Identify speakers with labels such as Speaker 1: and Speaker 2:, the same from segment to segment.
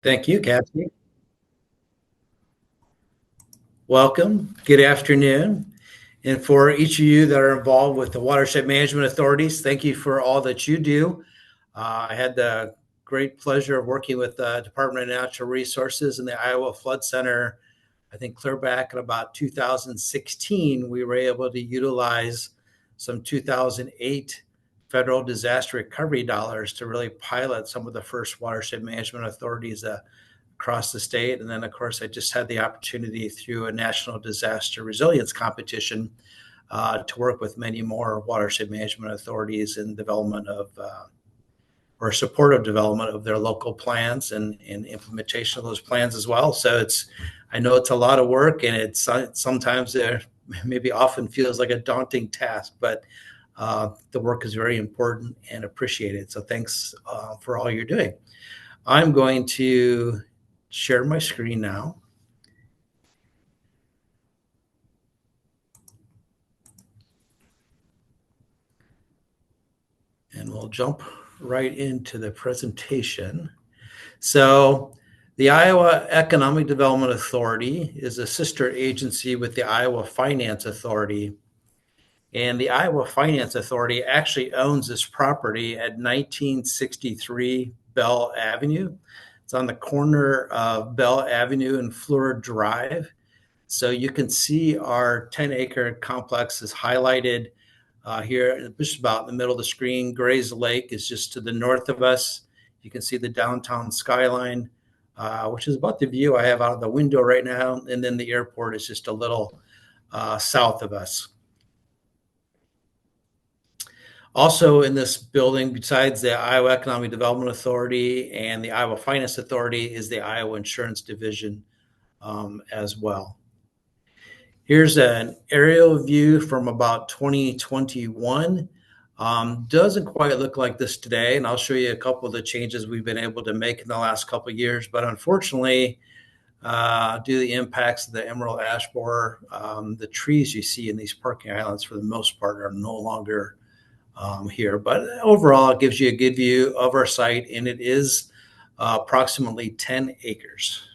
Speaker 1: Thank you, Kathy. Welcome. Good afternoon. And for each of you that are involved with the watershed management authorities, thank you for all that you do. I had the great pleasure of working with the Department of Natural Resources and the Iowa Flood Center. I think clear back in about 2016, we were able to utilize some 2008 federal disaster recovery dollars to really pilot some of the first watershed management authorities across the state. And then, of course, I just had the opportunity through a national disaster resilience competition to work with many more watershed management authorities in development of or supportive development of their local plans and implementation of those plans as well. So I know it's a lot of work, and it's sometimes maybe often feels like a daunting task, but the work is very important and appreciated. So thanks for all you're doing. I'm going to share my screen now. And we'll jump right into the presentation. So the Iowa Economic Development Authority is a sister agency with the Iowa Finance Authority. And the Iowa Finance Authority actually owns this property at 1963 Bell Avenue. It's on the corner of Bell Avenue and Fleur Drive. So you can see our 10-acre complex is highlighted here, just about in the middle of the screen. Gray's Lake is just to the north of us. You can see the downtown skyline, which is about the view I have out of the window right now. And then the airport is just a little south of us. Also in this building, besides the Iowa Economic Development Authority and the Iowa Finance Authority, is the Iowa Insurance Division as well. Here's an aerial view from about 2021. Doesn't quite look like this today, and I'll show you a couple of the changes we've been able to make in the last couple of years. But unfortunately, due to the impacts of the emerald ash borer, the trees you see in these parking islands, for the most part, are no longer here. But overall, it gives you a good view of our site, and it is approximately 10 acres.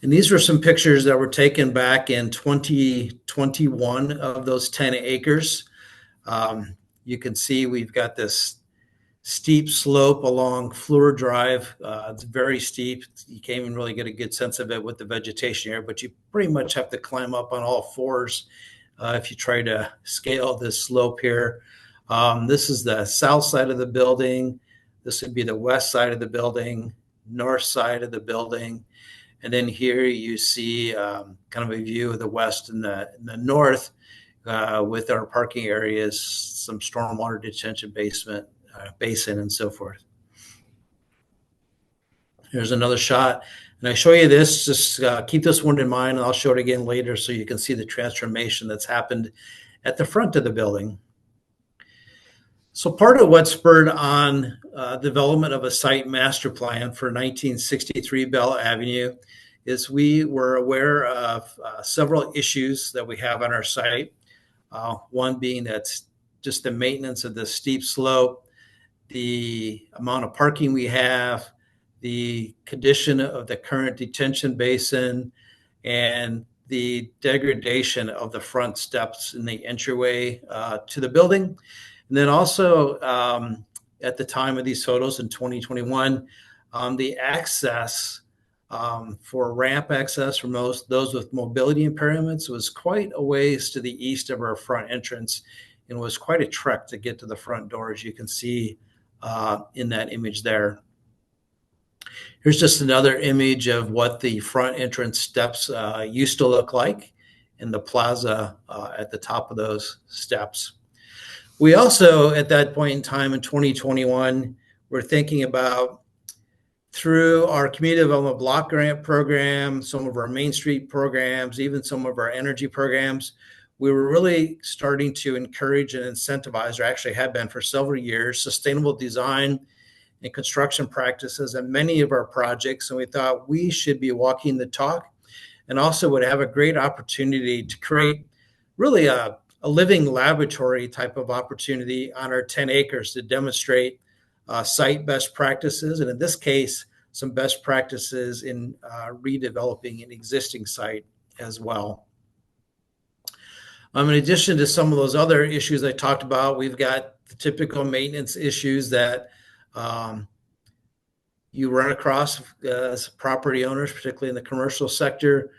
Speaker 1: And these were some pictures that were taken back in 2021 of those 10 acres. You can see we've got this steep slope along Fleur Drive. It's very steep. You can't even really get a good sense of it with the vegetation here, but you pretty much have to climb up on all fours if you try to scale this slope here. This is the south side of the building. This would be the west side of the building, north side of the building. And then here you see kind of a view of the west and the north with our parking areas, some stormwater detention basin, and so forth. Here's another shot. And I show you this, just keep this one in mind, and I'll show it again later so you can see the transformation that's happened at the front of the building. So part of what spurred on development of a site master plan for 1963 Bell Avenue is we were aware of several issues that we have on our site. One being that's just the maintenance of the steep slope, the amount of parking we have, the condition of the current detention basin, and the degradation of the front steps in the entryway to the building. And then also at the time of these photos in 2021, the access for ramp access for those with mobility impairments was quite a ways to the east of our front entrance, and was quite a trek to get to the front door, as you can see in that image there. Here's just another image of what the front entrance steps used to look like in the plaza at the top of those steps. We also, at that point in time in 2021, were thinking about, through our community development block grant program, some of our Main Street programs, even some of our energy programs, we were really starting to encourage and incentivize, or actually have been for several years, sustainable design and construction practices in many of our projects. And we thought we should be walking the talk, and also would have a great opportunity to create really a living laboratory type of opportunity on our 10 acres to demonstrate site best practices, and in this case, some best practices in redeveloping an existing site as well. In addition to some of those other issues I talked about, we've got the typical maintenance issues that you run across as property owners, particularly in the commercial sector,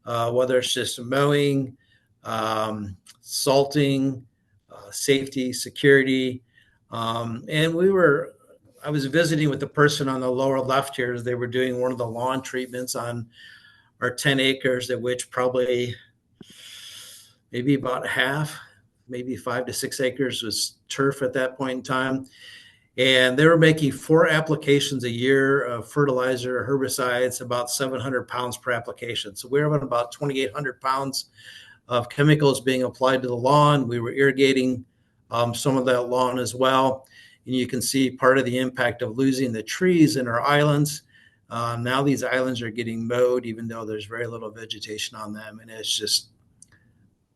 Speaker 1: whether it's just mowing, salting, safety, security. I was visiting with the person on the lower left here as they were doing one of the lawn treatments on our 10 acres, at which probably maybe about half, maybe 5 to 6 acres was turf at that point in time. And they were making 4 applications a year of fertilizer, herbicides, about 700 pounds per application. So we were at about 2,800 pounds of chemicals being applied to the lawn. We were irrigating some of that lawn as well. And you can see part of the impact of losing the trees in our islands. Now these islands are getting mowed, even though there's very little vegetation on them. And it's just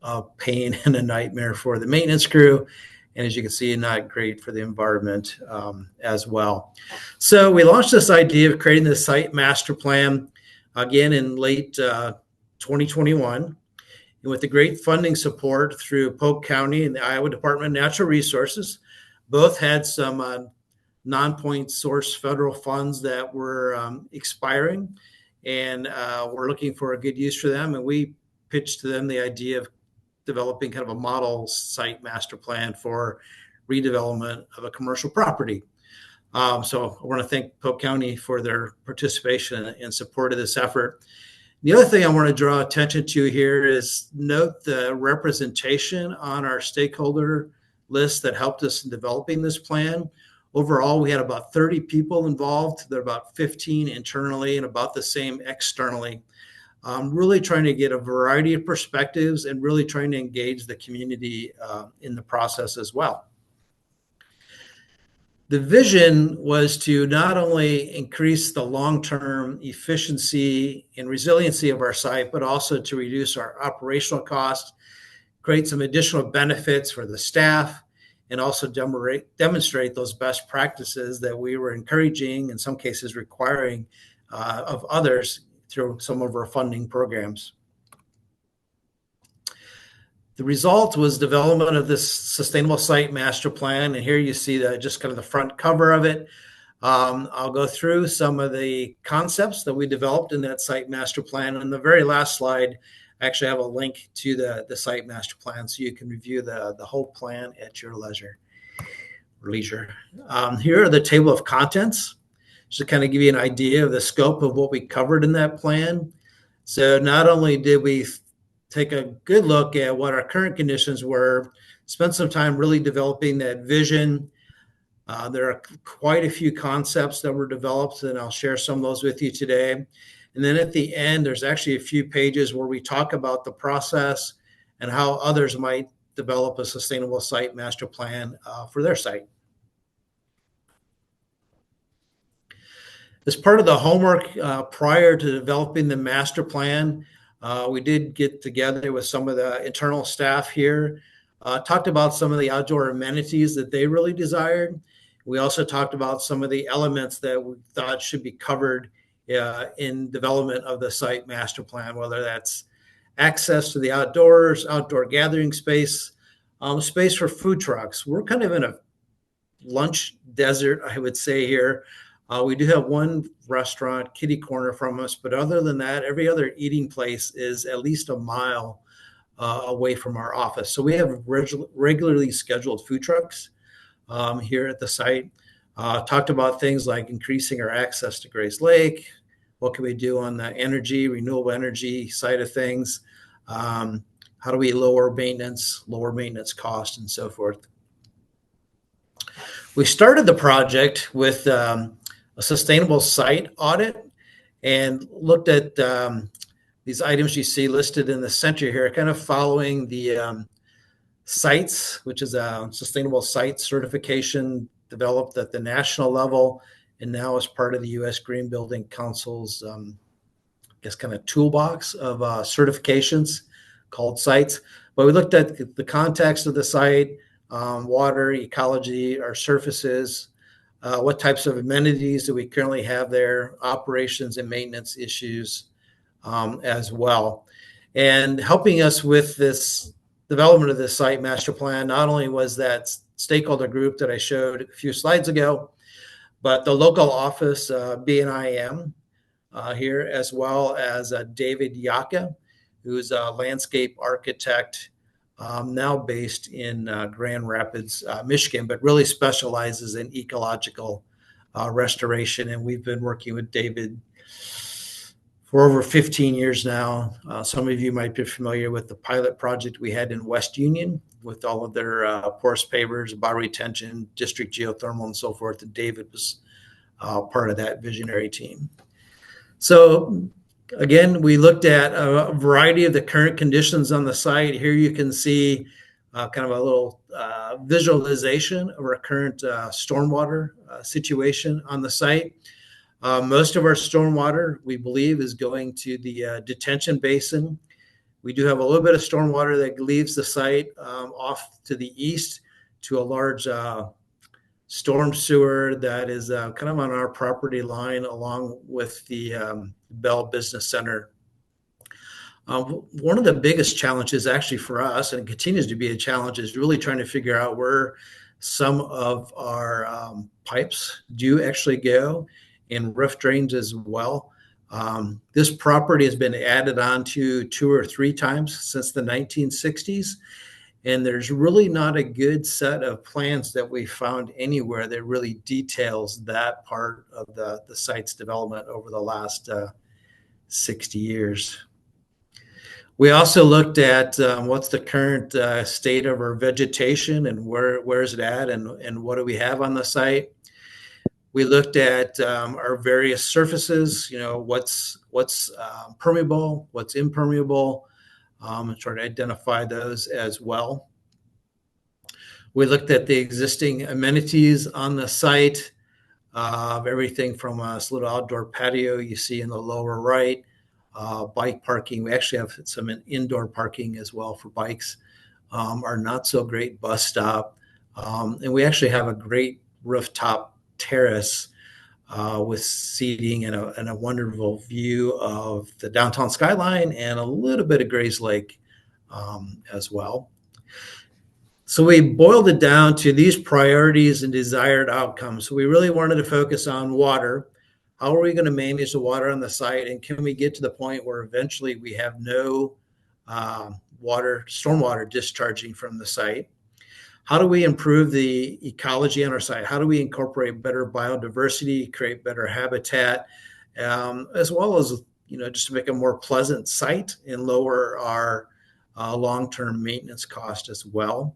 Speaker 1: a pain and a nightmare for the maintenance crew. And as you can see, not great for the environment as well. So we launched this idea of creating this site master plan again in late 2021. And with the great funding support through Polk County and the Iowa Department of Natural Resources, both had some non-point source federal funds that were expiring, and we're looking for a good use for them. And we pitched to them the idea of developing kind of a model site master plan for redevelopment of a commercial property. So I want to thank Polk County for their participation and support of this effort. The other thing I want to draw attention to here is note the representation on our stakeholder list that helped us in developing this plan. Overall, we had about 30 people involved. There are about 15 internally and about the same externally. Really trying to get a variety of perspectives and really trying to engage the community in the process as well. The vision was to not only increase the long-term efficiency and resiliency of our site, but also to reduce our operational costs, create some additional benefits for the staff, and also demonstrate those best practices that we were encouraging, in some cases requiring of others through some of our funding programs. The result was development of this sustainable site master plan. And here you see just kind of the front cover of it. I'll go through some of the concepts that we developed in that site master plan. And the very last slide, I actually have a link to the site master plan, so you can review the whole plan at your leisure. Here are the table of contents, just to kind of give you an idea of the scope of what we covered in that plan. So not only did we take a good look at what our current conditions were, spent some time really developing that vision. There are quite a few concepts that were developed, and I'll share some of those with you today. And then at the end, there's actually a few pages where we talk about the process and how others might develop a sustainable site master plan for their site. As part of the homework prior to developing the master plan, we did get together with some of the internal staff here, talked about some of the outdoor amenities that they really desired. We also talked about some of the elements that we thought should be covered in development of the site master plan, whether that's access to the outdoors, outdoor gathering space, space for food trucks. We're kind of in a lunch desert, I would say here. We do have one restaurant kitty corner from us, but other than that, every other eating place is at least a mile away from our office. So we have regularly scheduled food trucks here at the site. Talked about things like increasing our access to Grace Lake. What can we do on the renewable energy side of things? How do we lower maintenance cost, and so forth. We started the project with a sustainable site audit and looked at these items you see listed in the center here, kind of following the sites, which is a sustainable site certification developed at the national level and now as part of the U.S. Green Building Council's kind of toolbox of certifications called sites. But we looked at the context of the site, water, ecology, our surfaces, what types of amenities do we currently have there, operations and maintenance issues as well. And helping us with this development of this site master plan, not only was that stakeholder group that I showed a few slides ago, but the local office, BNIM, here, as well as David Yaka, who's a landscape architect, now based in Grand Rapids, Michigan, but really specializes in ecological restoration. And we've been working with David for over 15 years now. Some of you might be familiar with the pilot project we had in West Union with all of their porous pavers, bioretention, district geothermal, and so forth. And David was part of that visionary team. So again, we looked at a variety of the current conditions on the site. Here you can see kind of a little visualization of our current stormwater situation on the site. Most of our stormwater, we believe, is going to the detention basin. We do have a little bit of stormwater that leaves the site off to the east to a large storm sewer that is kind of on our property line along with the Bell Business Center. One of the biggest challenges actually for us, and it continues to be a challenge, is really trying to figure out where some of our pipes do actually go in roof drains as well. This property has been added on to 2 or 3 times since the 1960s. And there's really not a good set of plans that we found anywhere that really details that part of the site's development over the last 60 years. We also looked at what's the current state of our vegetation and where is it at and what do we have on the site. We looked at our various surfaces, what's permeable, what's impermeable, and try to identify those as well. We looked at the existing amenities on the site, everything from a little outdoor patio you see in the lower right, bike parking. We actually have some indoor parking as well for bikes, our not so great bus stop, and we actually have a great rooftop terrace with seating and a wonderful view of the downtown skyline and a little bit of Grays Lake as well. So we boiled it down to these priorities and desired outcomes. So we really wanted to focus on water. How are we going to manage the water on the site? And can we get to the point where eventually we have no stormwater discharging from the site? How do we improve the ecology on our site? How do we incorporate better biodiversity, create better habitat, as well as, just to make a more pleasant site and lower our long-term maintenance cost as well?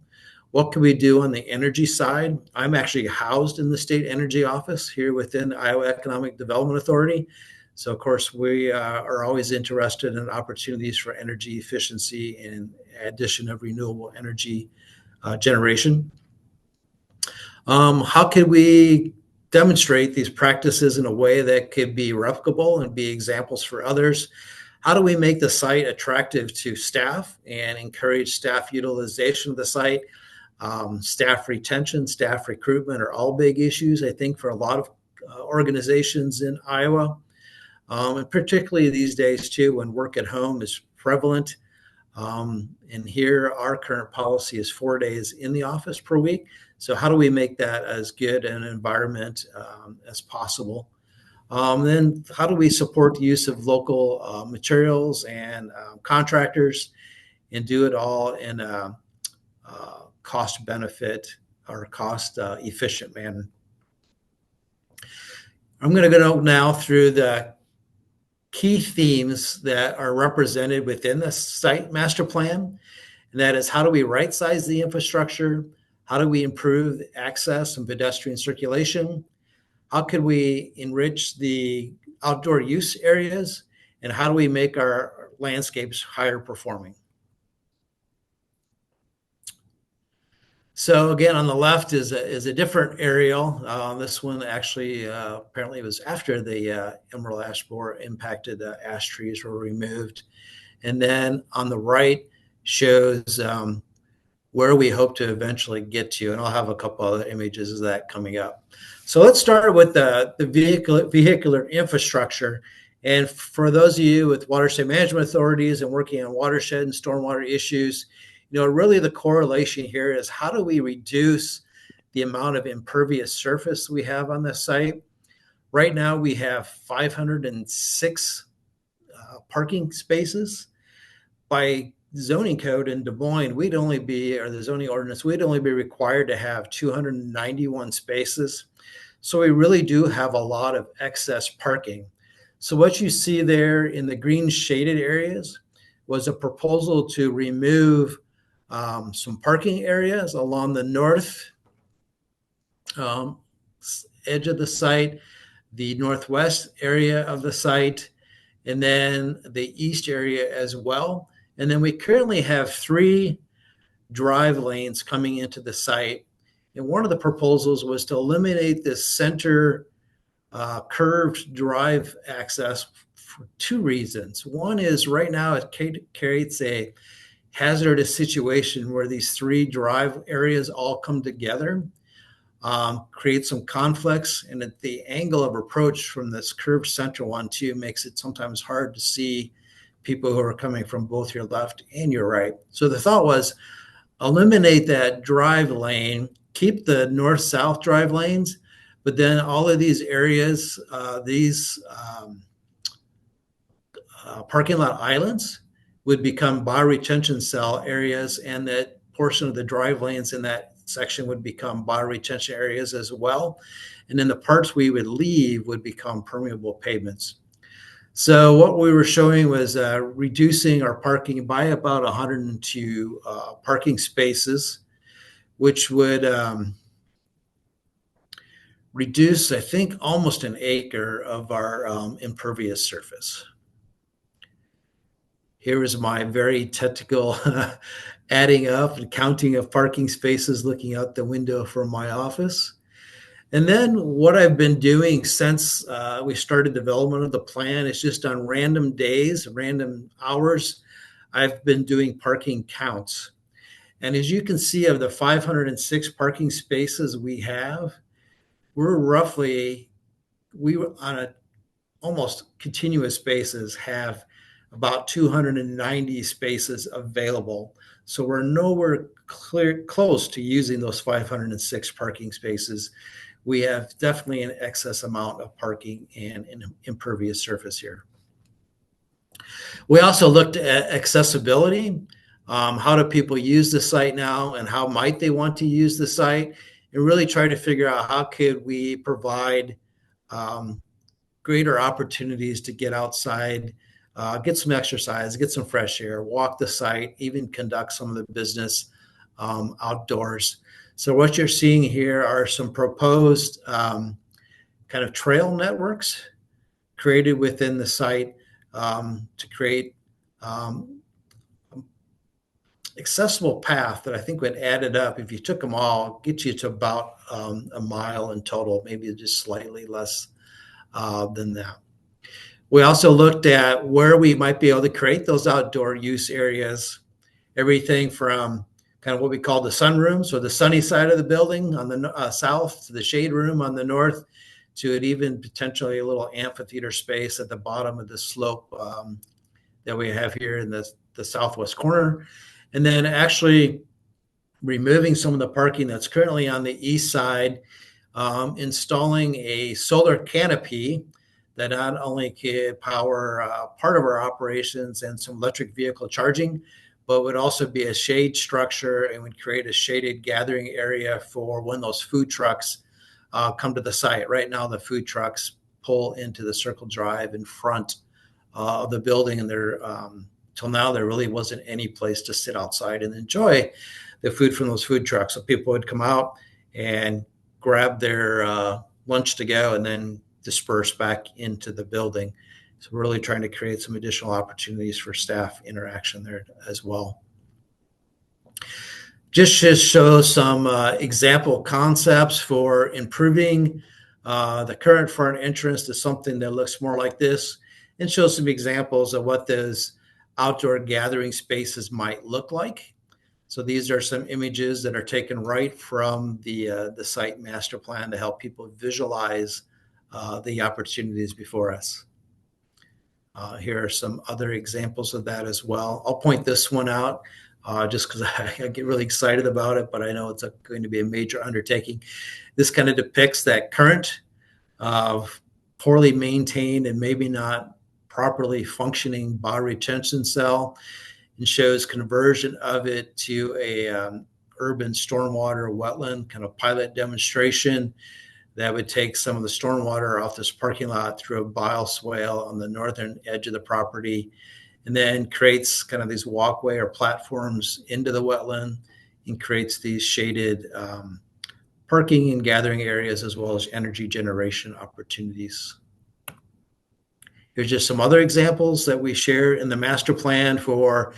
Speaker 1: What can we do on the energy side? I'm actually housed in the state energy office here within the Iowa Economic Development Authority. So, of course, we are always interested in opportunities for energy efficiency and addition of renewable energy generation. How could we demonstrate these practices in a way that could be replicable and be examples for others? How do we make the site attractive to staff and encourage staff utilization of the site? Staff retention, staff recruitment are all big issues, I think, for a lot of organizations in Iowa, and particularly these days, too, when work at home is prevalent. And here, our current policy is 4 days in the office per week. So how do we make that as good an environment as possible? Then how do we support the use of local materials and contractors and do it all in a cost benefit or cost efficient manner? I'm going to go now through the key themes that are represented within the site master plan. And that is, how do we right size the infrastructure? How do we improve access and pedestrian circulation? How can we enrich the outdoor use areas? And how do we make our landscapes higher performing? So again, on the left is a different aerial. This one actually apparently was after the emerald ash borer impacted ash trees were removed. And then on the right shows where we hope to eventually get to. And I'll have a couple other images of that coming up. So let's start with the vehicular infrastructure. And for those of you with watershed management authorities and working on watershed and stormwater issues, really the correlation here is how do we reduce the amount of impervious surface we have on the site? Right now, we have 506 parking spaces. By zoning code in Des Moines, or the zoning ordinance, we'd only be required to have 291 spaces. So we really do have a lot of excess parking. So what you see there in the green shaded areas was a proposal to remove some parking areas along the north edge of the site, the northwest area of the site, and then the east area as well. And then we currently have 3 drive lanes coming into the site. And one of the proposals was to eliminate this center curved drive access for 2 reasons. One is right now it creates a hazardous situation where these 3 drive areas all come together, create some conflicts, and at the angle of approach from this curved center one too makes it sometimes hard to see people who are coming from both your left and your right. So the thought was eliminate that drive lane, keep the north-south drive lanes, but then all of these areas, these parking lot islands would become bioretention cell areas, and that portion of the drive lanes in that section would become bioretention areas as well. And then the parts we would leave would become permeable pavements. So what we were showing was reducing our parking by about 102 parking spaces, which would reduce, I think, almost an acre of our impervious surface. Here is my very technical adding up and counting of parking spaces looking out the window from my office. And then what I've been doing since we started development of the plan is just on random days, random hours, I've been doing parking counts. And as you can see, of the 506 parking spaces we have, we were on a almost continuous basis have about 290 spaces available. So we're nowhere close to using those 506 parking spaces. We have definitely an excess amount of parking and impervious surface here. We also looked at accessibility. How do people use the site now, and how might they want to use the site? And really try to figure out how could we provide greater opportunities to get outside, get some exercise, get some fresh air, walk the site, even conduct some of the business outdoors. So what you're seeing here are some proposed kind of trail networks created within the site to create accessible path that I think when added up, if you took them all, get you to about a mile in total, maybe just slightly less than that. We also looked at where we might be able to create those outdoor use areas, everything from kind of what we call the sunroom, so the sunny side of the building on the south, to the shade room on the north, to it even potentially a little amphitheater space at the bottom of the slope that we have here in the southwest corner. And then actually removing some of the parking that's currently on the east side, installing a solar canopy that not only could power part of our operations and some electric vehicle charging, but would also be a shade structure and would create a shaded gathering area for when those food trucks come to the site. Right now, the food trucks pull into the circle drive in front of the building, and till now there really wasn't any place to sit outside and enjoy the food from those food trucks. So people would come out and grab their lunch to go and then disperse back into the building. So we're really trying to create some additional opportunities for staff interaction there as well. Just to show some example concepts for improving the current front entrance to something that looks more like this, and show some examples of what those outdoor gathering spaces might look like. So these are some images that are taken right from the site master plan to help people visualize the opportunities before us. Here are some other examples of that as well. I'll point this one out just because I get really excited about it, but I know it's going to be a major undertaking. This kind of depicts that current poorly maintained and maybe not properly functioning bioretention cell, and shows conversion of it to a urban stormwater wetland kind of pilot demonstration that would take some of the stormwater off this parking lot through a bioswale on the northern edge of the property, and then creates kind of these walkway or platforms into the wetland and creates these shaded parking and gathering areas, as well as energy generation opportunities. Here's just some other examples that we share in the master plan for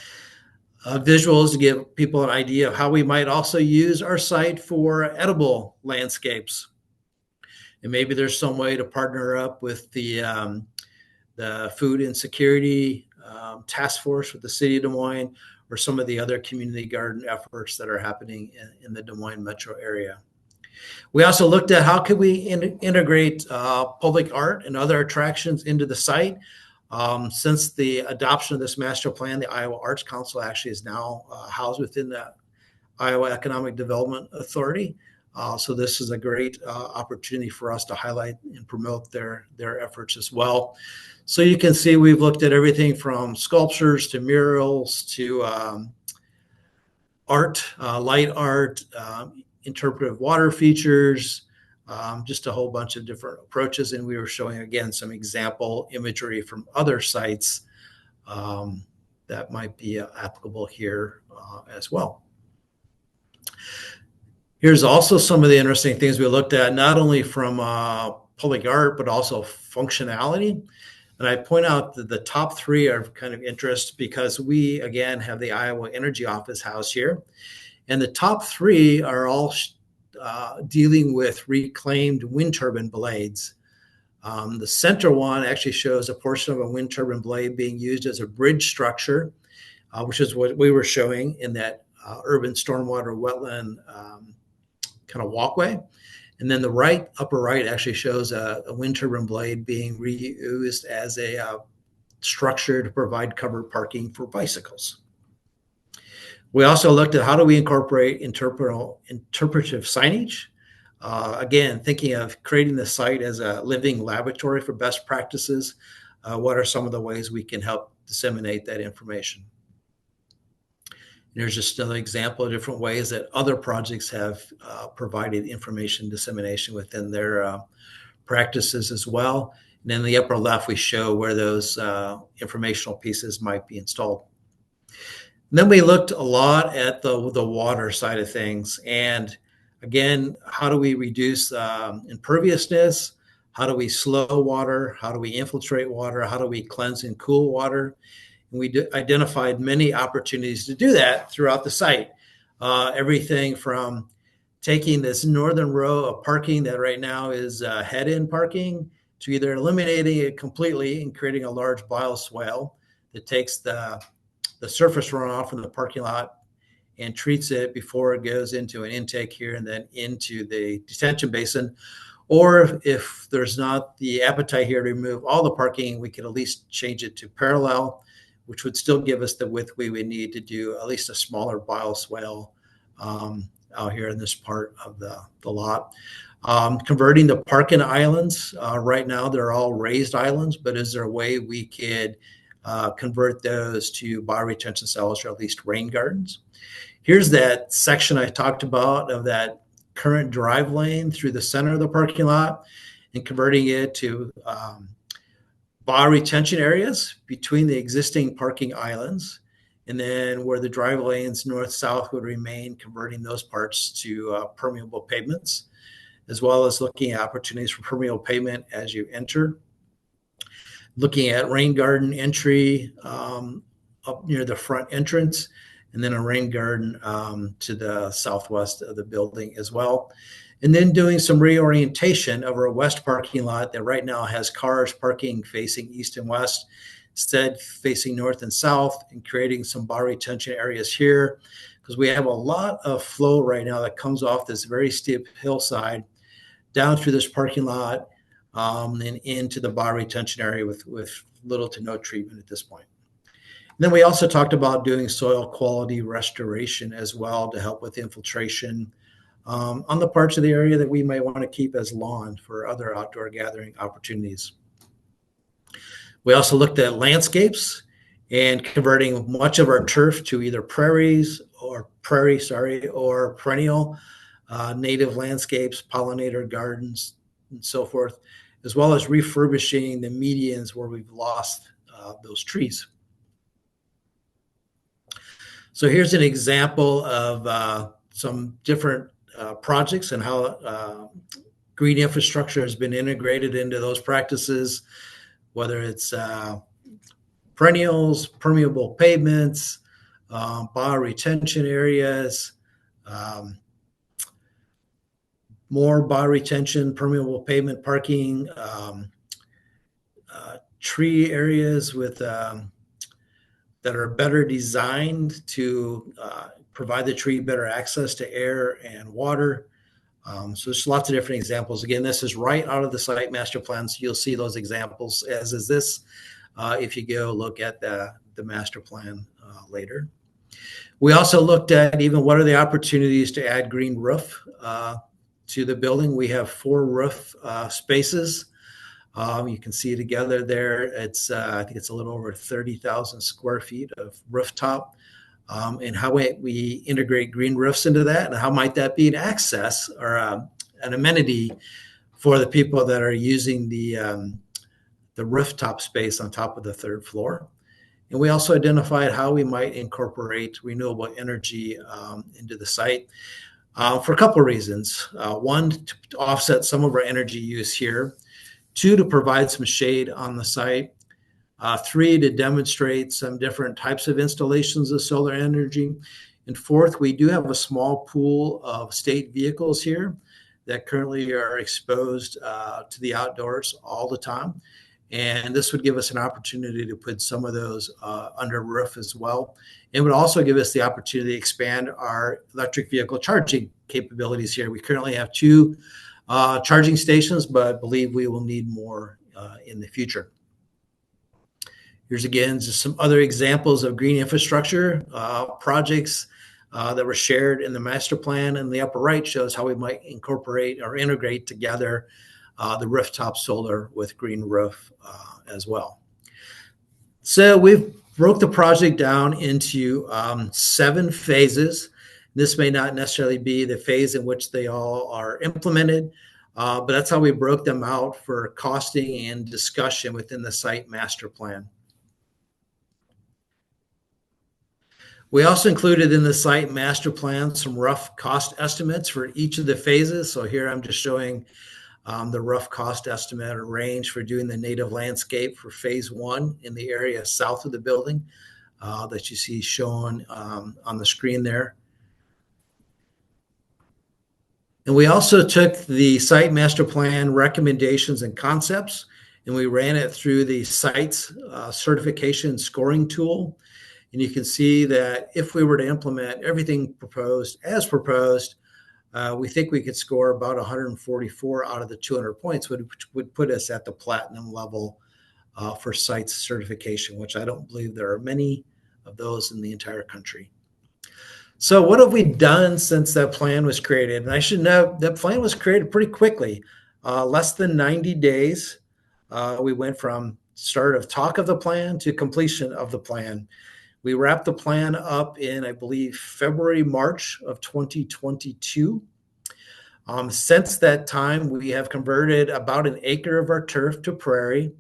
Speaker 1: visuals to give people an idea of how we might also use our site for edible landscapes. And maybe there's some way to partner up with the food insecurity task force with the city of Des Moines, or some of the other community garden efforts that are happening in the Des Moines metro area. We also looked at how could we integrate public art and other attractions into the site. Since the adoption of this master plan, the Iowa Arts Council actually is now housed within the Iowa Economic Development Authority. So this is a great opportunity for us to highlight and promote their efforts as well. So you can see we've looked at everything from sculptures to murals to art, light art, interpretive water features, just a whole bunch of different approaches. And we were showing, again, some example imagery from other sites that might be applicable here as well. Here's also some of the interesting things we looked at, not only from public art, but also functionality. And I point out that the top three are kind of interest because we, again, have the Iowa Energy Office house here. And the top three are all dealing with reclaimed wind turbine blades. The center one actually shows a portion of a wind turbine blade being used as a bridge structure, which is what we were showing in that urban stormwater wetland kind of walkway. And then the upper right actually shows a wind turbine blade being reused as a structure to provide covered parking for bicycles. We also looked at how do we incorporate interpretive signage. Again, thinking of creating the site as a living laboratory for best practices. What are some of the ways we can help disseminate that information? There's just another example of different ways that other projects have provided information dissemination within their practices as well. And in the upper left, we show where those informational pieces might be installed. And then we looked a lot at the water side of things. And again, how do we reduce imperviousness? How do we slow water? How do we infiltrate water? How do we cleanse and cool water? And we identified many opportunities to do that throughout the site. Everything from taking this northern row of parking that right now is head-in parking to either eliminating it completely and creating a large bioswale that takes the surface runoff from the parking lot and treats it before it goes into an intake here and then into the detention basin. Or if there's not the appetite here to remove all the parking, we could at least change it to parallel, which would still give us the width we would need to do at least a smaller bioswale out here in this part of the lot. Converting the parking islands, right now they're all raised islands, but is there a way we could convert those to bioretention cells or at least rain gardens? Here's that section I talked about of that current drive lane through the center of the parking lot and converting it to bioretention areas between the existing parking islands, and then where the drive lanes north-south would remain, converting those parts to permeable pavements, as well as looking at opportunities for permeable pavement as you enter. Looking at rain garden entry up near the front entrance, and then a rain garden to the southwest of the building as well. And then doing some reorientation over a west parking lot that right now has cars parking facing east and west, instead facing north and south, and creating some bioretention areas here. because we have a lot of flow right now that comes off this very steep hillside down through this parking lot and into the bioretention area with little to no treatment at this point. And then we also talked about doing soil quality restoration as well to help with infiltration on the parts of the area that we might want to keep as lawn for other outdoor gathering opportunities. We also looked at landscapes and converting much of our turf to either or perennial native landscapes, pollinator gardens, and so forth, as well as refurbishing the medians where we've lost those trees. So here's an example of some different projects and how green infrastructure has been integrated into those practices, whether it's perennials, permeable pavements, bioretention areas, more bioretention, permeable pavement parking, tree areas with that are better designed to provide the tree better access to air and water. So there's lots of different examples. Again, this is right out of the site master plan, so you'll see those examples, as is this, if you go look at the master plan later. We also looked at even what are the opportunities to add green roof to the building. We have 4 roof spaces. You can see together there, it's I think it's a little over 30,000 square feet of rooftop, and how we integrate green roofs into that, and how might that be an access or an amenity for the people that are using the rooftop space on top of the 3rd floor. And we also identified how we might incorporate renewable energy into the site for a couple of reasons. One, to offset some of our energy use here. 2, to provide some shade on the site. 3, to demonstrate some different types of installations of solar energy. And 4th, we do have a small pool of state vehicles here that currently are exposed to the outdoors all the time. And this would give us an opportunity to put some of those under roof as well. It would also give us the opportunity to expand our electric vehicle charging capabilities here. We currently have 2 charging stations, but believe we will need more in the future. Here's again just some other examples of green infrastructure projects that were shared in the master plan. And the upper right shows how we might incorporate or integrate together the rooftop solar with green roof as well. So we've broke the project down into 7 phases. This may not necessarily be the phase in which they all are implemented, but that's how we broke them out for costing and discussion within the site master plan. We also included in the site master plan some rough cost estimates for each of the phases. So here I'm just showing the rough cost estimate or range for doing the native landscape for phase 1 in the area south of the building that you see shown on the screen there. And we also took the site master plan recommendations and concepts, and we ran it through the site's certification scoring tool. And you can see that if we were to implement everything proposed as proposed, we think we could score about 144 out of the 200 points, which would put us at the platinum level for site certification, which I don't believe there are many of those in the entire country. So what have we done since that plan was created? And I should note that plan was created pretty quickly, less than 90 days. We went from start of talk of the plan to completion of the plan. We wrapped the plan up in, I believe, February, March of 2022. Since that time, we have converted about an acre of our turf to prairie.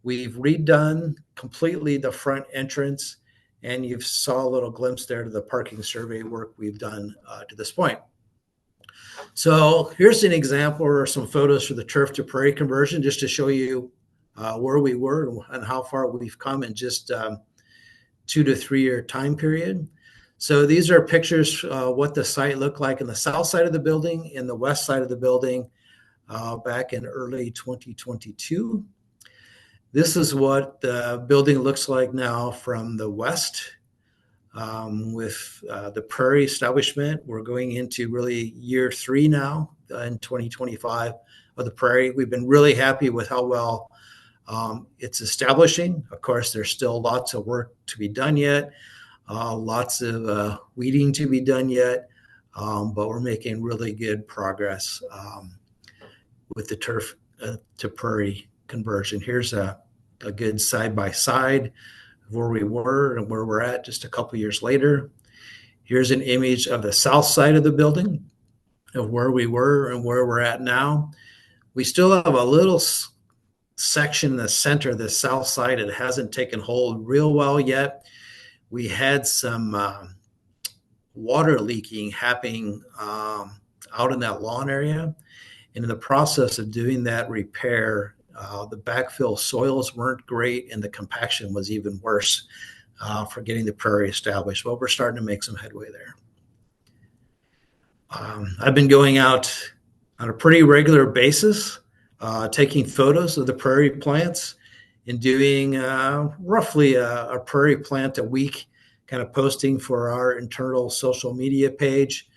Speaker 1: We've redone completely the front entrance, and you saw a little glimpse there to the parking survey work we've done to this point. So here's an example or some photos for the turf to prairie conversion, just to show you where we were and how far we've come in just 2 to 3 year time period. So these are pictures what the site looked like in the south side of the building, in the west side of the building back in early 2022. This is what the building looks like now from the west. with the prairie establishment. We're going into really year 3 now in 2025 of the prairie. We've been really happy with how well it's establishing. Of course, there's still lots of work to be done yet, lots of weeding to be done yet, but we're making really good progress with the turf to prairie conversion. Here's a good side-by-side of where we were and where we're at just a couple years later. Here's an image of the south side of the building, of where we were and where we're at now. We still have a little section in the center, the south side, it hasn't taken hold real well yet. We had some water leaking happening out in that lawn area. And in the process of doing that repair, the backfill soils weren't great and the compaction was even worse for getting the prairie established. Well, we're starting to make some headway there. I've been going out on a pretty regular basis, taking photos of the prairie plants and doing roughly a prairie plant a week, kind of posting for our internal social media page.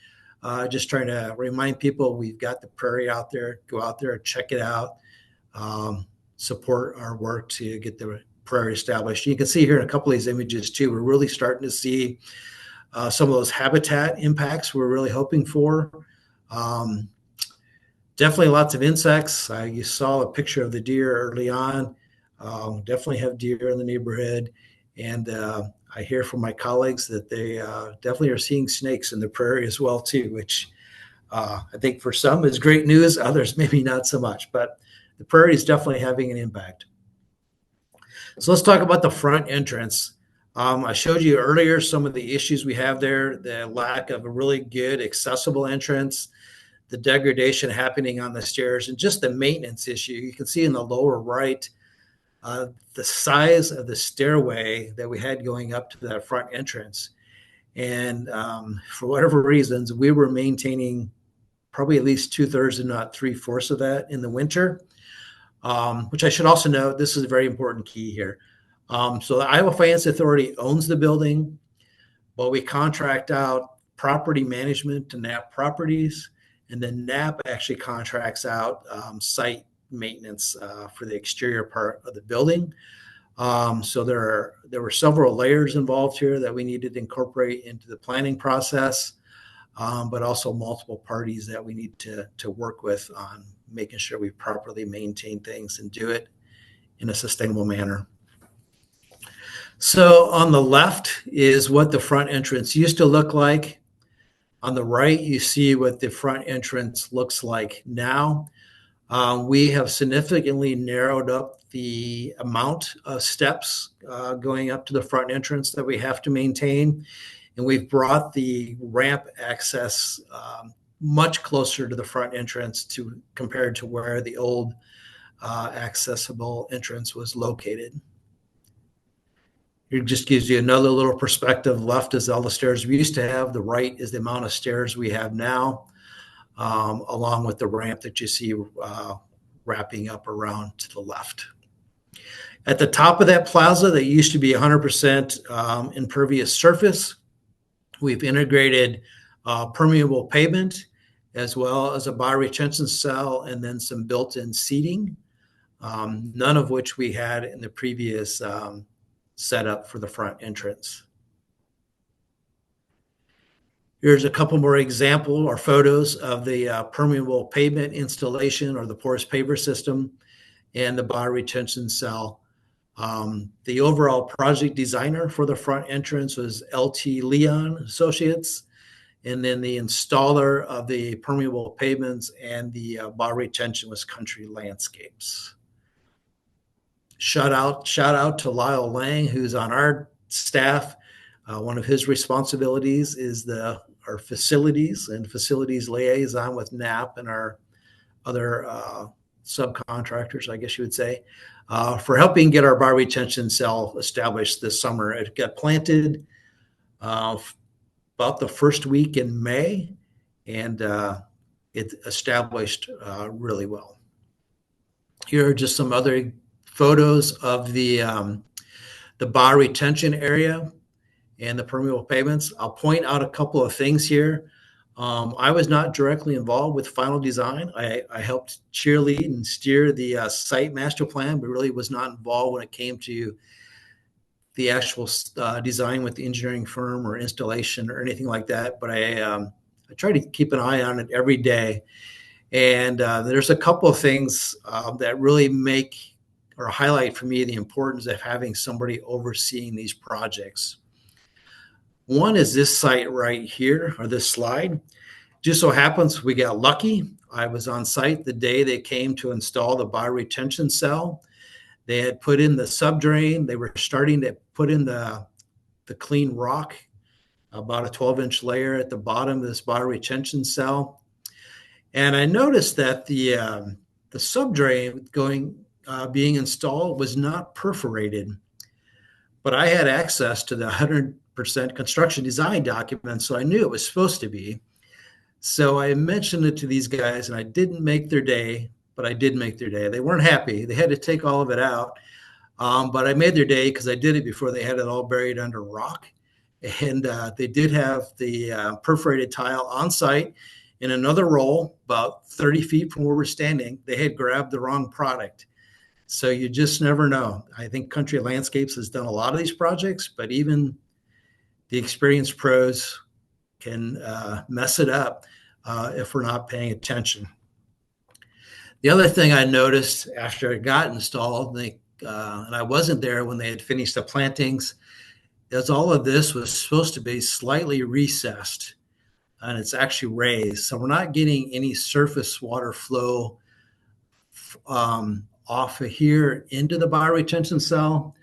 Speaker 1: Just trying to remind people we've got the prairie out there. Go out there and check it out. Support our work to get the prairie established. You can see here in a couple of these images too, we're really starting to see some of those habitat impacts we're really hoping for. Definitely lots of insects. You saw a picture of the deer early on. Definitely have deer in the neighborhood. And I hear from my colleagues that they definitely are seeing snakes in the prairie as well too, which I think for some is great news. Others maybe not so much, but the prairie is definitely having an impact. So let's talk about the front entrance. I showed you earlier some of the issues we have there, the lack of a really good accessible entrance, the degradation happening on the stairs, and just the maintenance issue. You can see in the lower right, the size of the stairway that we had going up to that front entrance. And for whatever reasons, we were maintaining probably at least 2/3, if not 3/4 of that in the winter, which I should also note, this is a very important key here. So the Iowa Finance Authority owns the building, but we contract out property management to NAP Properties, and then NAP actually contracts out site maintenance for the exterior part of the building. So there were several layers involved here that we needed to incorporate into the planning process, but also multiple parties that we need to work with on making sure we properly maintain things and do it in a sustainable manner. So on the left is what the front entrance used to look like. On the right, you see what the front entrance looks like now. We have significantly narrowed up the amount of steps going up to the front entrance that we have to maintain. And we've brought the ramp access much closer to the front entrance compared to where the old accessible entrance was located. It just gives you another little perspective. Left is all the stairs we used to have. The right is the amount of stairs we have now, along with the ramp that you see wrapping up around to the left. At the top of that plaza that used to be 100% impervious surface, we've integrated permeable pavement as well as a bioretention cell and then some built-in seating, none of which we had in the previous setup for the front entrance. Here's a couple more examples or photos of the permeable pavement installation or the porous paver system and the bioretention cell. The overall project designer for the front entrance was LT Leon Associates, and then the installer of the permeable pavements and the bioretention was Country Landscapes. Shout out to Lyle Lang, who's on our staff. One of his responsibilities is our facilities and facilities liaison with NAP and our other subcontractors, I guess you would say, for helping get our bioretention cell established this summer. It got planted about the first week in May, and it established really well. Here are just some other photos of the bioretention area. and the permeable pavements. I'll point out a couple of things here. I was not directly involved with final design. I helped cheerlead and steer the site master plan, but really was not involved when it came to the actual design with the engineering firm or installation or anything like that. But I try to keep an eye on it every day. And there's a couple of things that really make or highlight for me the importance of having somebody overseeing these projects. One is this site right here, or this slide. Just so happens we got lucky. I was on site the day they came to install the bioretention cell. They had put in the subdrain. They were starting to put in the clean rock, about a 12-inch layer at the bottom of this bioretention cell. And I noticed that the subdrain being installed was not perforated, but I had access to the 100% construction design document, so I knew it was supposed to be. So I mentioned it to these guys, and I didn't make their day, but I did make their day. They weren't happy. They had to take all of it out, but I made their day because I did it before they had it all buried under rock. And they did have the perforated tile on site in another roll, about 30 feet from where we're standing. They had grabbed the wrong product. So you just never know. I think Country Landscapes has done a lot of these projects, but even the experienced pros can mess it up if we're not paying attention. The other thing I noticed after it got installed, and I wasn't there when they had finished the plantings, is all of this was supposed to be slightly recessed, and it's actually raised. So we're not getting any surface water flow off of here into the bioretention cell,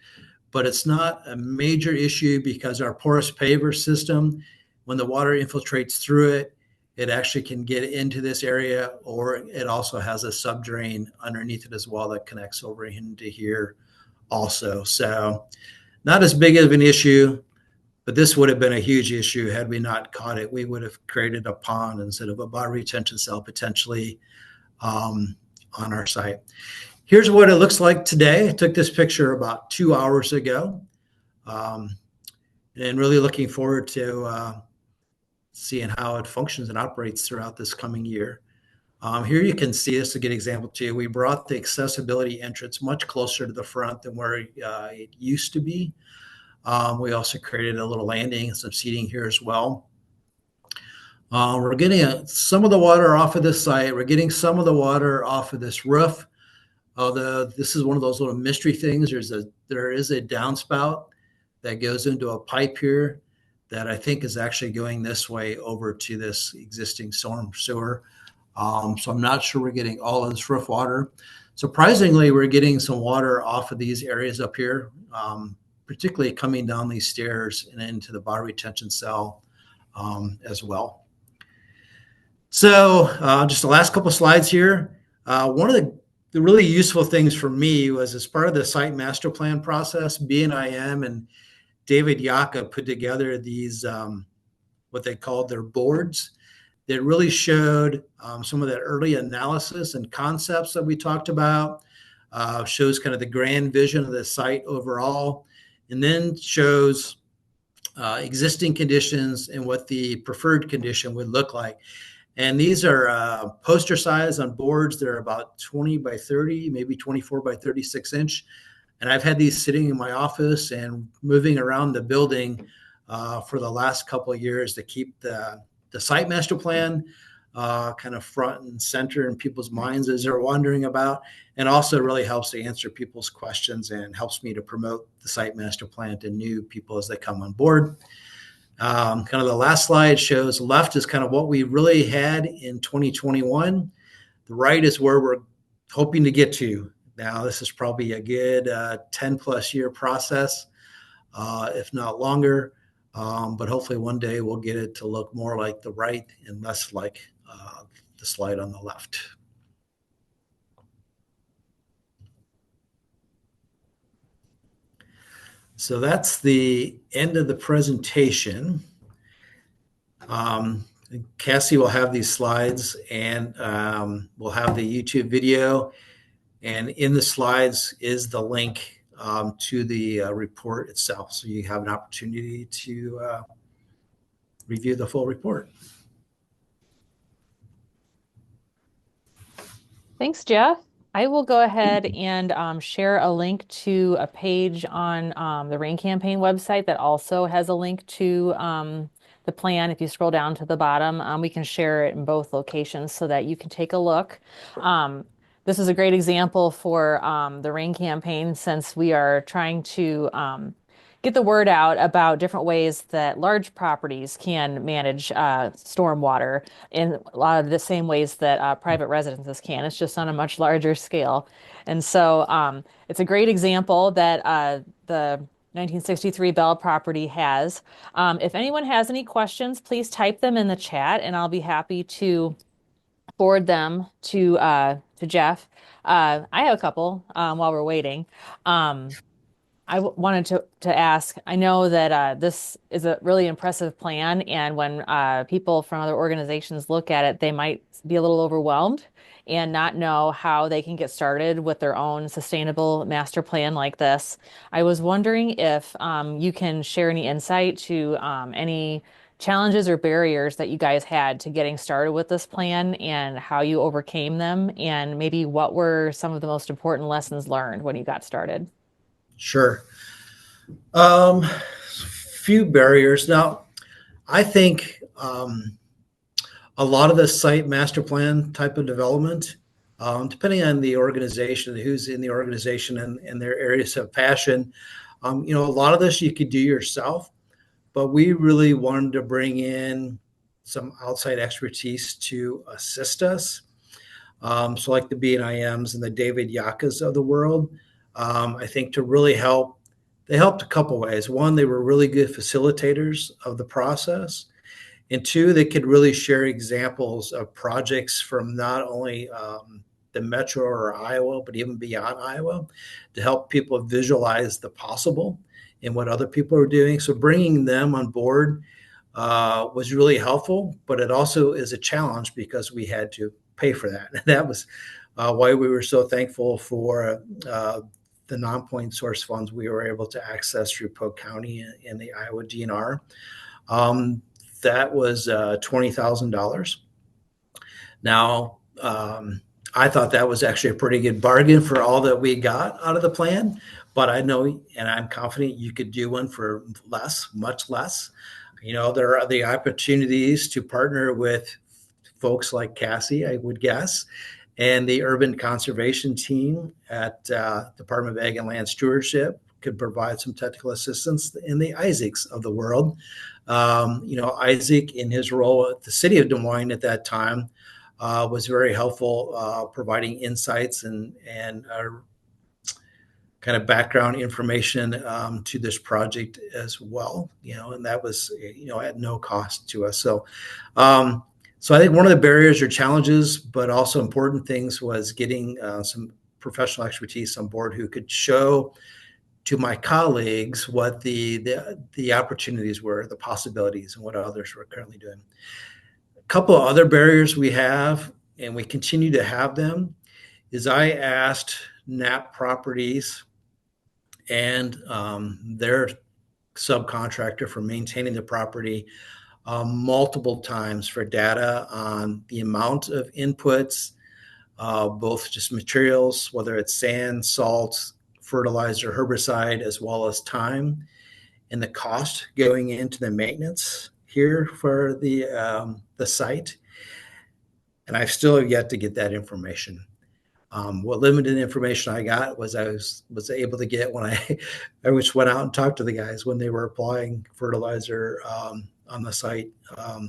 Speaker 1: but it's not a major issue because our porous paver system, when the water infiltrates through it, it actually can get into this area, or it also has a subdrain underneath it as well that connects over into here also. So not as big of an issue, but this would have been a huge issue had we not caught it. We would have created a pond instead of a bioretention cell potentially on our site. Here's what it looks like today. I took this picture about 2 hours ago, and really looking forward to seeing how it functions and operates throughout this coming year. Here you can see, this is a good example too. We brought the accessibility entrance much closer to the front than where it used to be. We also created a little landing and some seating here as well. We're getting some of the water off of this site. We're getting some of the water off of this roof. Although this is one of those little mystery things. There is a downspout that goes into a pipe here that I think is actually going this way over to this existing storm sewer. So I'm not sure we're getting all of this roof water. Surprisingly, we're getting some water off of these areas up here, particularly coming down these stairs and into the bioretention cell as well. So just the last couple of slides here. One of the really useful things for me was, as part of the site master plan process, BNIM and David Yaka put together these, what they called their boards, that really showed some of that early analysis and concepts that we talked about, shows kind of the grand vision of the site overall, and then shows existing conditions and what the preferred condition would look like. And these are poster size on boards. They're about 20 by 30, maybe 24 by 36 inch. And I've had these sitting in my office and moving around the building for the last couple of years to keep the site master plan kind of front and center in people's minds as they're wondering about, and also really helps to answer people's questions and helps me to promote the site master plan to new people as they come on board. Kind of the last slide shows, left is kind of what we really had in 2021. The right is where we're hoping to get to. Now, this is probably a good 10 plus year process, if not longer. But hopefully one day we'll get it to look more like the right and less like the slide on the left. So that's the end of the presentation. Cassie will have these slides, and we'll have the YouTube video. And in the slides is the link to the report itself. So you have an opportunity to review the full report.
Speaker 2: Thanks, Jeff. I will go ahead and share a link to a page on the Rain Campaign website that also has a link to the plan. If you scroll down to the bottom, we can share it in both locations so that you can take a look. This is a great example for the Rain Campaign, since we are trying to get the word out about different ways that large properties can manage stormwater in a lot of the same ways that private residences can. It's just on a much larger scale. And so it's a great example that the 1963 Bell property has. If anyone has any questions, please type them in the chat and I'll be happy to forward them to Jeff. I have a couple while we're waiting. Wanted to ask, I know that this is a really impressive plan, and when people from other organizations look at it, they might be a little overwhelmed and not know how they can get started with their own sustainable master plan like this. I was wondering if you can share any insight to any challenges or barriers that you guys had to getting started with this plan and how you overcame them, and maybe what were some of the most important lessons learned when you got started.
Speaker 1: Sure. Few barriers. Now, I think a lot of the site master plan type of development, depending on the organization, who's in the organization and their areas of passion, a lot of this you could do yourself, but we really wanted to bring in some outside expertise to assist us. So like the BNIMs and the David Yakas of the world, I think to really help, they helped a couple ways. One, they were really good facilitators of the process. And two, they could really share examples of projects from not only the metro or Iowa, but even beyond Iowa, to help people visualize the possible and what other people are doing. So bringing them on board was really helpful, but it also is a challenge because we had to pay for that. And that was why we were so thankful for the non-point source funds we were able to access through Polk County and the Iowa DNR. That was $20,000. Now, I thought that was actually a pretty good bargain for all that we got out of the plan, but I know, and I'm confident you could do one for less, much less. There are the opportunities to partner with folks like Cassie, I would guess, and the urban conservation team at Department of Ag and Land Stewardship could provide some technical assistance, in the Isaacs of the world. Isaac, in his role at the city of Des Moines at that time, was very helpful, providing insights and kind of background information to this project as well. And that was at no cost to us. So I think one of the barriers or challenges, but also important things, was getting some professional expertise on board who could show to my colleagues what the opportunities were, the possibilities, and what others were currently doing. A couple of other barriers we have, and we continue to have them, is I asked NAP Properties and their subcontractor for maintaining the property multiple times for data on the amount of inputs, both just materials, whether it's sand, salt, fertilizer, herbicide, as well as time, and the cost going into the maintenance here for the site. And I still have yet to get that information. What limited information I got was I was able to get when I just went out and talked to the guys when they were applying fertilizer on the site a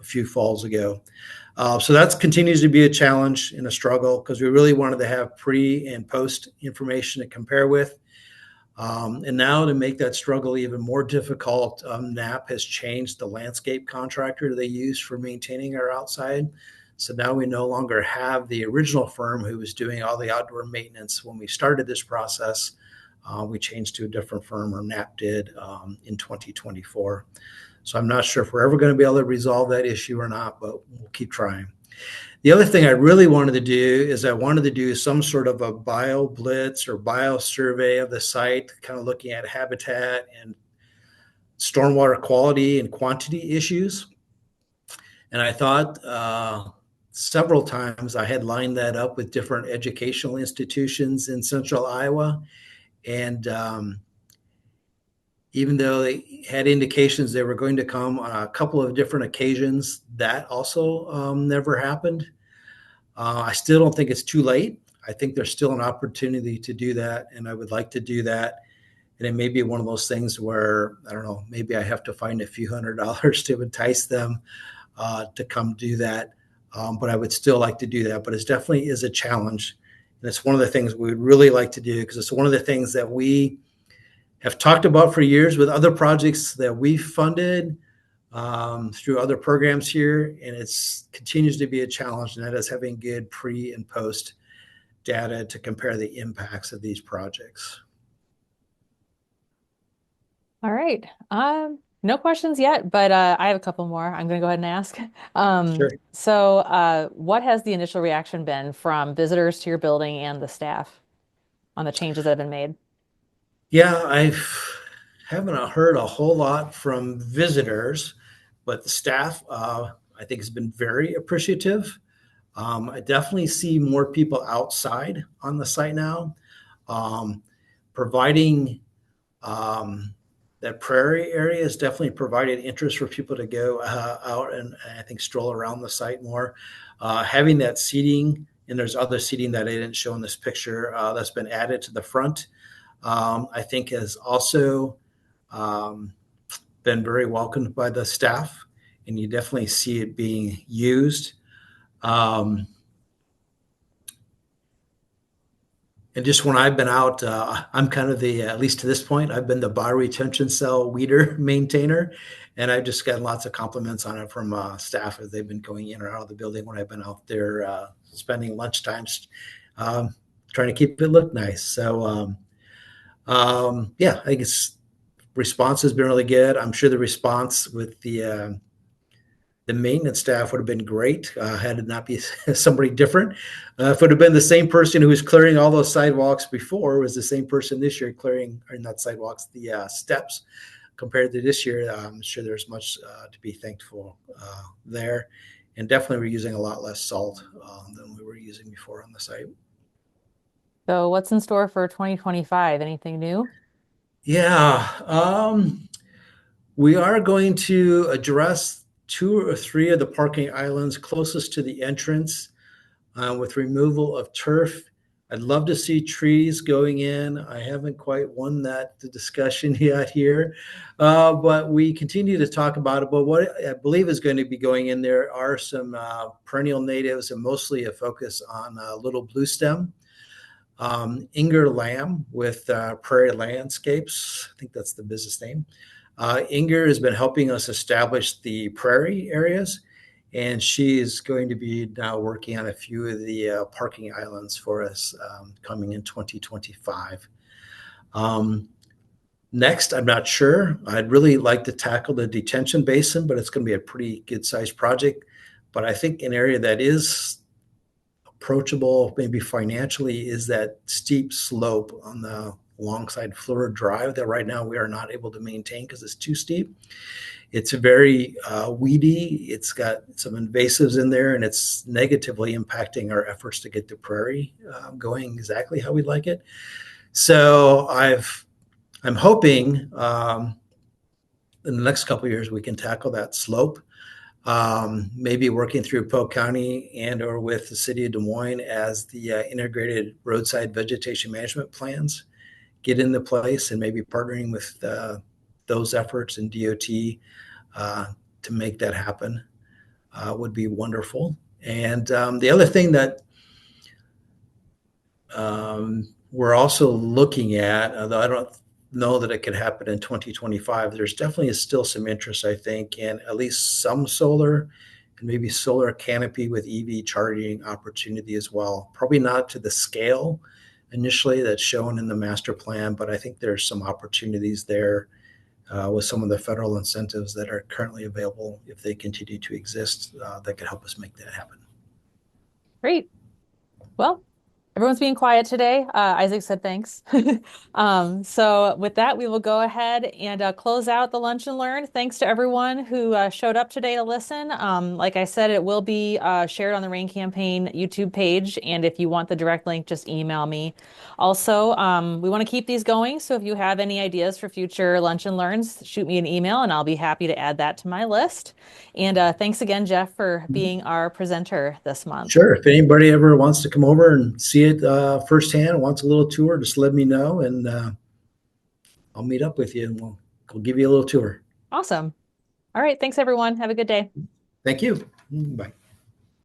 Speaker 1: few falls ago. So that continues to be a challenge and a struggle, because we really wanted to have pre and post information to compare with. And now, to make that struggle even more difficult, NAP has changed the landscape contractor they use for maintaining our outside. So now we no longer have the original firm who was doing all the outdoor maintenance when we started this process. We changed to a different firm, or NAP did, in 2024. So I'm not sure if we're ever going to be able to resolve that issue or not, but we'll keep trying. The other thing I really wanted to do is I wanted to do some sort of a bio blitz or bio survey of the site, kind of looking at habitat and stormwater quality and quantity issues. And I thought several times I had lined that up with different educational institutions in central Iowa. And even though they had indications they were going to come on a couple of different occasions, that also never happened. I still don't think it's too late. I think there's still an opportunity to do that, and I would like to do that. And it may be one of those things where, I don't know, maybe I have to find a few $100s to entice them to come do that. But I would still like to do that. But it definitely is a challenge. And it's one of the things we would really like to do, because it's one of the things that we have talked about for years with other projects that we've funded through other programs here. And it continues to be a challenge, and that is having good pre and post data to compare the impacts of these projects.
Speaker 2: All right. No questions yet, but I have a couple more. I'm going to go ahead and ask.
Speaker 1: Sure.
Speaker 2: So, what has the initial reaction been from visitors to your building and the staff on the changes that have been made?
Speaker 1: Yeah, I haven't heard a whole lot from visitors, but the staff, I think, has been very appreciative. I definitely see more people outside on the site now, um, providing that prairie area has definitely provided interest for people to go out and I think stroll around the site more. Having that seating, and there's other seating that I didn't show in this picture that's been added to the front, I think has also um, been very welcomed by the staff, and you definitely see it being used. Um, And just when I've been out, I'm kind of the, at least to this point, I've been the bioretention cell weeder maintainer. And I've just gotten lots of compliments on it from staff as they've been going in or out of the building when I've been out there spending lunch times trying to keep it look nice. So, yeah, I think response has been really good. I'm sure the response with the maintenance staff would have been great had it not be somebody different. If it would have been the same person who was clearing all those sidewalks before, was the same person this year clearing, or not sidewalks, the steps compared to this year, I'm sure there's much to be thankful there. And definitely we're using a lot less salt than we were using before on the site.
Speaker 2: So, what's in store for 2025? Anything new?
Speaker 1: Yeah, we are going to address two or three of the parking islands closest to the entrance with removal of turf. I'd love to see trees going in. I haven't quite won that discussion yet here, but we continue to talk about it. But what I believe is going to be going in there are some perennial natives, and mostly a focus on little blue stem. Inger Lamb with Prairie Landscapes, I think that's the business name. Inger has been helping us establish the prairie areas, and she is going to be now working on a few of the parking islands for us coming in 2025. Next, I'm not sure. I'd really like to tackle the detention basin, but it's going to be a pretty good sized project. But I think an area that is approachable, maybe financially, is that steep slope on the alongside Fleur Drive that right now we are not able to maintain because it's too steep. It's very weedy. It's got some invasives in there, and it's negatively impacting our efforts to get the prairie going exactly how we'd like it. So I'm hoping in the next couple of years we can tackle that slope. Maybe working through Polk County and or with the city of Des Moines as the integrated roadside vegetation management plans get into place, and maybe partnering with those efforts and DOT to make that happen would be wonderful. And the other thing that we're also looking at, although I don't know that it could happen in 2025, there's definitely still some interest, I think, in at least some solar and maybe solar canopy with EV charging opportunity as well. Probably not to the scale initially that's shown in the master plan, but I think there's some opportunities there with some of the federal incentives that are currently available, if they continue to exist, that could help us make that happen.
Speaker 2: Great. Well, everyone's being quiet today. Isaac said thanks. So with that, we will go ahead and close out the Lunch and Learn. Thanks to everyone who showed up today to listen. Like I said, it will be shared on the Rain Campaign YouTube page. And if you want the direct link, just email me. Also, we want to keep these going. So if you have any ideas for future Lunch and Learns, shoot me an email and I'll be happy to add that to my list. And thanks again, Jeff, for being our presenter this month.
Speaker 1: Sure. If anybody ever wants to come over and see it firsthand, wants a little tour, just let me know, and I'll meet up with you and we'll give you a little tour.
Speaker 2: Awesome. All right. Thanks, everyone. Have a good day.
Speaker 1: Thank you. Bye.